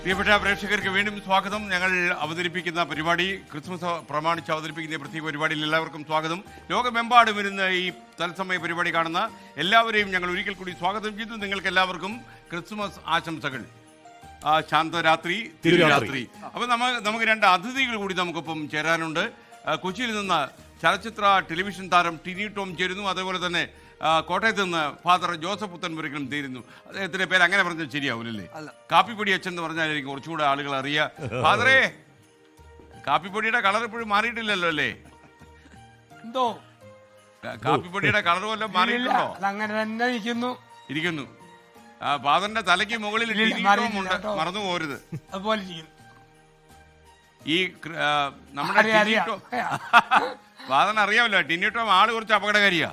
പ്രിയപ്പെട്ട പ്രേക്ഷകർക്ക് വീണ്ടും സ്വാഗതം. ഞങ്ങൾ അവതരിപ്പിക്കുന്ന പരിപാടി ക്രിസ്മസ് പ്രമാണിച്ച് അവതരിപ്പിക്കുന്ന പ്രത്യേക പരിപാടിയിൽ എല്ലാവർക്കും സ്വാഗതം. ലോകമെമ്പാടും ഇരുന്ന് ഈ തത്സമയ പരിപാടി കാണുന്ന എല്ലാവരെയും ഞങ്ങൾ ഒരിക്കൽ കൂടി സ്വാഗതം ചെയ്തു. നിങ്ങൾക്ക് എല്ലാവർക്കും ക്രിസ്മസ് ആശംസകൾ. ശാന്തരാത്രി തിരുരാത്രി. അപ്പോൾ നമുക്ക് രണ്ട് അതിഥികൾ കൂടി നമുക്കൊപ്പം ചേരാനുണ്ട്. കൊച്ചിയിൽ നിന്ന് ചലച്ചിത്ര ടെലിവിഷൻ താരം ടിനി ടോം ചേരുന്നു. അതേപോലെ തന്നെ കോട്ടയത്ത് നിന്ന് ഫാദർ ജോസഫ് പുത്തൻപുരയ്ക്കലും തീരുന്നു. അദ്ദേഹത്തിന്റെ പേര് അങ്ങനെ പറഞ്ഞാൽ ശരിയാവൂലല്ലേ? കാപ്പിപ്പൊടി അച്ഛൻ എന്ന് പറഞ്ഞാലായിരിക്കും കുറച്ചുകൂടെ ആളുകൾ അറിയാ. ഫാദറേ, കാപ്പിപ്പൊടിയുടെ കളർ ഇപ്പോഴും മാറിയിട്ടില്ലല്ലോ അല്ലേ? എന്തോ കാപ്പിപ്പൊടിയുടെ കളർ വല്ലതും മാറിയിട്ടുണ്ടോ? അങ്ങനെ തന്നെ ഇരിക്കുന്നു. ഫാദറിന്റെ തലയ്ക്ക് മുകളിൽ ഉണ്ട്, മറന്നു പോരുത്. അതുപോലെ ഈ നമ്മുടെ ഫാദറിന് അറിയാമല്ലോ, ടിന്നിട്ടോം ആള് കുറച്ച് അപകടകാരിയാ.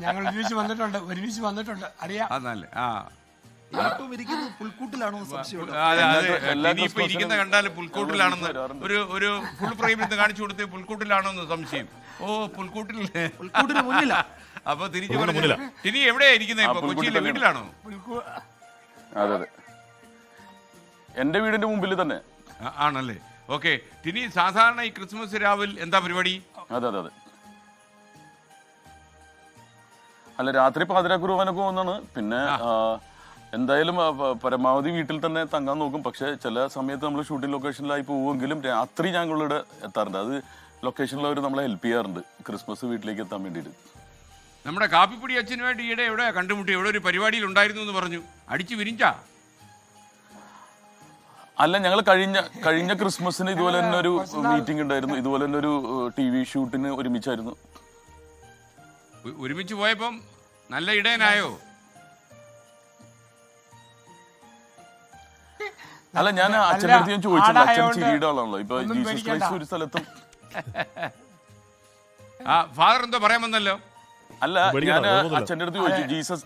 ഞങ്ങൾ ഒരുമിച്ച് വന്നിട്ടുണ്ട് അറിയാം. ഇപ്പൊ ഇരിക്കുന്ന കണ്ടാൽ പുൽക്കൂട്ടിലാണെന്ന് ഒരു ഫുൾ ഫ്രെയിമിൽ കാണിച്ചു കൊടുത്ത് പുൽക്കൂട്ടിലാണോ എന്ന് സംശയം. ഓ, പുൽക്കൂട്ടിന് മുന്നില. അപ്പൊ തിരിച്ചു പറഞ്ഞില്ല. ടിനി എവിടെയാ ഇരിക്കുന്നത് ഇപ്പൊ? കൊച്ചിയിലെ വീട്ടിലാണോ? അതെ, എന്റെ വീടിന്റെ മുമ്പിൽ തന്നെ ആണല്ലേ? ഓക്കെ. ടിനി, സാധാരണ ഈ ക്രിസ്മസ് രാവിലെ എന്താ പരിപാടി? അതെ, അല്ല, രാത്രി പാതിരാ കുർബാനൊക്കെ പോകുന്നതാണ്. പിന്നെ എന്തായാലും പരമാവധി വീട്ടിൽ തന്നെ തങ്ങാൻ നോക്കും. പക്ഷെ ചില സമയത്ത് നമ്മൾ ഷൂട്ടിംഗ് ലൊക്കേഷനിലായി പോവുമെങ്കിലും രാത്രി ഞങ്ങളിവിടെ എത്താറുണ്ട്. അത് ലൊക്കേഷനിലവർ നമ്മളെ ഹെൽപ്പ് ചെയ്യാറുണ്ട് ക്രിസ്മസ് വീട്ടിലേക്ക് എത്താൻ വേണ്ടിയിട്ട്. നമ്മുടെ കാപ്പിപ്പൊടി അച്ഛനുമായിട്ട് ഈയിടെ എവിടെ കണ്ടുമുട്ടി? എവിടെ ഒരു പരിപാടിയിൽ ഉണ്ടായിരുന്നു എന്ന് പറഞ്ഞു. അടിച്ചു വിരിഞ്ചാ? അല്ല, ഞങ്ങൾ കഴിഞ്ഞ ക്രിസ്മസിന് ഇതുപോലെ തന്നെ ഒരു മീറ്റിംഗ് ഉണ്ടായിരുന്നു. ഇതുപോലെ തന്നെ ഒരു TV ഷൂട്ടിന് ഒരുമിച്ചായിരുന്നു. ഒരുമിച്ച് പോയപ്പം നല്ല ഇടയനായോ? അല്ല, ഞാൻ അച്ഛൻ്റെ അടുത്ത് ഞാൻ ചോദിച്ചില്ല. അച്ഛൻ ചിരിയുടെ ആളാണല്ലോ. ഇപ്പൊ ജീസസ് ക്രൈസ്റ്റ് ഒരു സ്ഥലത്തും. ഫാദർ എന്തോ പറയാൻ വന്നല്ലോ? അല്ല, ഞാൻ അച്ഛൻ്റെ അടുത്ത് ചോദിച്ചു ജീസസ്.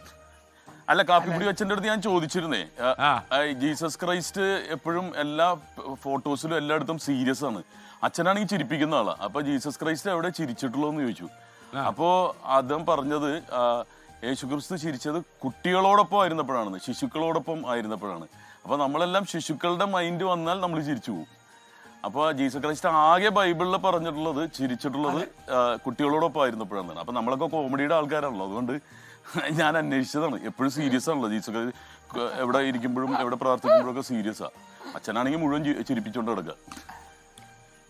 അല്ല, കാപ്പിപ്പൊടി അച്ഛൻ്റെ അടുത്ത് ഞാൻ ചോദിച്ചിരുന്നേ. ജീസസ് ക്രൈസ്റ്റ് എപ്പോഴും എല്ലാ ഫോട്ടോസിലും എല്ലായിടത്തും സീരിയസ് ആണ്. അച്ഛനാണെങ്കിൽ ചിരിപ്പിക്കുന്ന ആളാ. അപ്പൊ ജീസസ് ക്രൈസ്റ്റ് എവിടെ ചിരിച്ചിട്ടുള്ളൂ എന്ന് ചോദിച്ചു. അപ്പോ അദ്ദേഹം പറഞ്ഞത് യേശുക്രിസ്തു ചിരിച്ചത് കുട്ടികളോടൊപ്പം ആയിരുന്നപ്പോഴാണ്, ശിശുക്കളോടൊപ്പം ആയിരുന്നപ്പോഴാണ്. അപ്പൊ നമ്മളെല്ലാം ശിശുക്കളുടെ മൈൻഡ് വന്നാൽ നമ്മൾ ചിരിച്ചു പോകും. അപ്പൊ ജീസസ് ക്രൈസ്റ്റ് ആകെ ബൈബിളിൽ പറഞ്ഞിട്ടുള്ളത് ചിരിച്ചിട്ടുള്ളത് കുട്ടികളോടൊപ്പം ആയിരുന്നപ്പോഴാണ്. അപ്പൊ നമ്മളൊക്കെ കോമഡിയുടെ ആൾക്കാരാണല്ലോ. അതുകൊണ്ട് ഞാൻ അന്വേഷിച്ചതാണ്. എപ്പോഴും സീരിയസ് ആണല്ലോ ജീസസ് ക്രൈസ്റ്റ്. എവിടെ ഇരിക്കുമ്പോഴും എവിടെ പ്രാർത്ഥിക്കുമ്പോഴും ഒക്കെ സീരിയസാ. അച്ഛനാണെങ്കിൽ മുഴുവൻ ചിരിപ്പിച്ചോണ്ട് കിടക്കുക.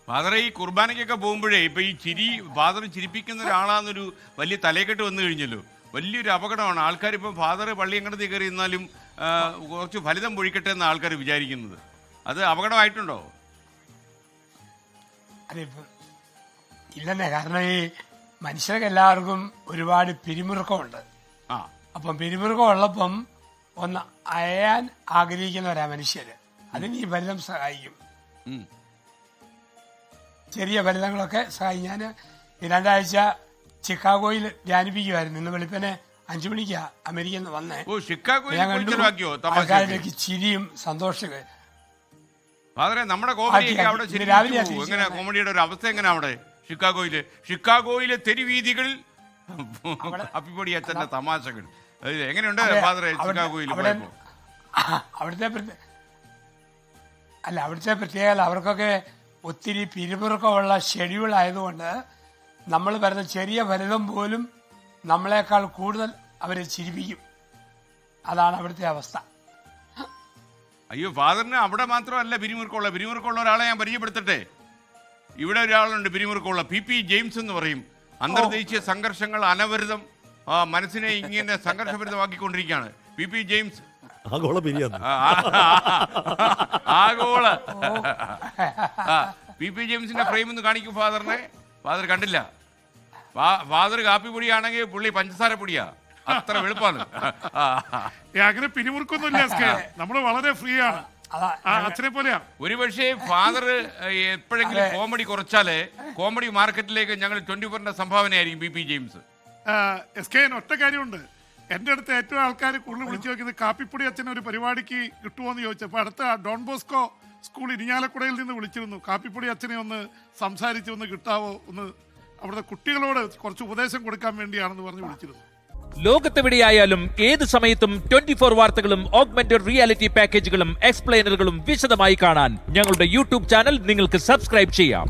ഫാദറെ, ഈ കുർബാനയ്ക്കൊക്കെ പോകുമ്പോഴേ ഇപ്പൊ ഈ ഫാദർ ചിരിപ്പിക്കുന്ന ഒരാളാന്നൊരു വലിയ തലയെക്കെട്ട് വന്നു കഴിഞ്ഞല്ലോ. വലിയൊരു അപകടമാണ്. ആൾക്കാർ ഇപ്പം ഫാദർ പള്ളി എങ്ങനത്തെ കയറി ഇരുന്നാലും കുറച്ച് ഫലിതം പൊഴിക്കട്ടെ എന്ന് ആൾക്കാർ വിചാരിക്കുന്നത്. അത് അപകടമായിട്ടുണ്ടോ? ഇല്ലെന്നേ. കാരണം ഈ മനുഷ്യർക്ക് എല്ലാവർക്കും ഒരുപാട് പിരിമുറുക്കമുണ്ട്. അപ്പം പിരിമുറുക്കം ഉള്ളപ്പം ഒന്ന് അയയാൻ ആഗ്രഹിക്കുന്നവരാ മനുഷ്യര്. അതിന് ഈ ഫലിതം സഹായിക്കും. ചെറിയ ഫലിതങ്ങളൊക്കെ സഹായിക്കും. ഞാൻ ഈ 2 ആഴ്ച ചിക്കാഗോയിൽ ധ്യാനിപ്പിക്കുമായിരുന്നു. ഇന്ന് വെളുപ്പിനെ 5 മണിക്കാ അമേരിക്കയിൽ നിന്ന് വന്നേ. ഞാൻ കണ്ടു ആൾക്കാരിലേക്ക് ചിരിയും സന്തോഷമൊക്കെ. നമ്മുടെ കോമഡിയുടെ ഒരു അവസ്ഥ എങ്ങനെ അവിടെ ഷിക്കാഗോയിലെ തെരുവീതികളിൽ കാപ്പിപ്പൊടി അച്ഛന്റെ തമാശകൾ എങ്ങനെയുണ്ട് ഫാദറെ? ഷിക്കാഗോയിൽ അവിടുത്തെ പ്രത്യേകത അവർക്കൊക്കെ ഒത്തിരി പിരിമുറുക്കമുള്ള ഷെഡ്യൂൾ ആയതുകൊണ്ട് നമ്മൾ വരുന്ന ചെറിയ ഫലിതം പോലും നമ്മളെക്കാൾ കൂടുതൽ അവരെ ചിരിപ്പിക്കും. അതാണ് അവിടുത്തെ അവസ്ഥ. അയ്യോ, ഫാദറിന് അവിടെ മാത്രമല്ല പിരിമുറുക്കമുള്ള ഒരാളെ ഞാൻ പരിചയപ്പെടുത്തട്ടെ. ഇവിടെ ഒരാളുണ്ട് പിരിമുറുക്കമുള്ള PP ജെയിംസ് എന്ന് പറയും. അന്തർദേശീയ സംഘർഷങ്ങൾ അനവരതം മനസ്സിനെ ഇങ്ങനെ സംഘർഷഭരിതമാക്കിക്കൊണ്ടിരിക്കുകയാണ്. PP ജെയിംസ് ആഗോള PP ജെയിംസിന്റെ ഫ്രെയിം ഒന്ന് കാണിക്കും ഫാദറിനെ. ഫാദർ കണ്ടില്ല. ഫാദർ കാപ്പിപ്പൊടിയാണെങ്കിൽ പുള്ളി പഞ്ചസാര പൊടിയാ. അത്ര വെളുപ്പാണ്. അങ്ങനെ പിരിമുറുക്കൊന്നുമില്ല. നമ്മള് വളരെ ഫ്രീ ആണ്. അച്ഛനെ പോലെയാ. ഒരുപക്ഷെ ഫാദർ എപ്പോഴെങ്കിലും കോമഡി കുറച്ചാലേ കോമഡി മാർക്കറ്റിലേക്ക് ഞങ്ങൾ 24-ന്റെ സംഭാവനയായിരിക്കും PP ജെയിംസ്. ഒറ്റ കാര്യമുണ്ട്. എന്റെ അടുത്ത് ഏറ്റവും ആൾക്കാർ കൂടുതൽ വിളിച്ചു നോക്കുന്നത് കാപ്പിപ്പൊടി അച്ഛൻ ഒരു പരിപാടിക്ക് കിട്ടുമോ എന്ന് ചോദിച്ചപ്പോൾ അടുത്ത ഡോൺ ബോസ്കോ സ്കൂൾ ഇരിഞ്ഞാലക്കുടയിൽ നിന്ന് വിളിച്ചിരുന്നു. കാപ്പിപ്പൊടി അച്ഛനെ ഒന്ന് സംസാരിച്ച് ഒന്ന് കിട്ടാവോ, ഒന്ന് അവിടുത്തെ കുട്ടികളോട് കുറച്ച് ഉപദേശം കൊടുക്കാൻ വേണ്ടിയാണെന്ന് പറഞ്ഞ് വിളിച്ചിരുന്നു. ലോകത്തെവിടെയായാലും ഏത് സമയത്തും 24 വാർത്തകളും ഓഗ്മെന്റഡ് റിയാലിറ്റി പാക്കേജുകളും എക്സ്പ്ലെയിനറുകളും വിശദമായി കാണാൻ ഞങ്ങളുടെ യൂട്യൂബ് ചാനൽ നിങ്ങൾക്ക് സബ്സ്ക്രൈബ് ചെയ്യാം.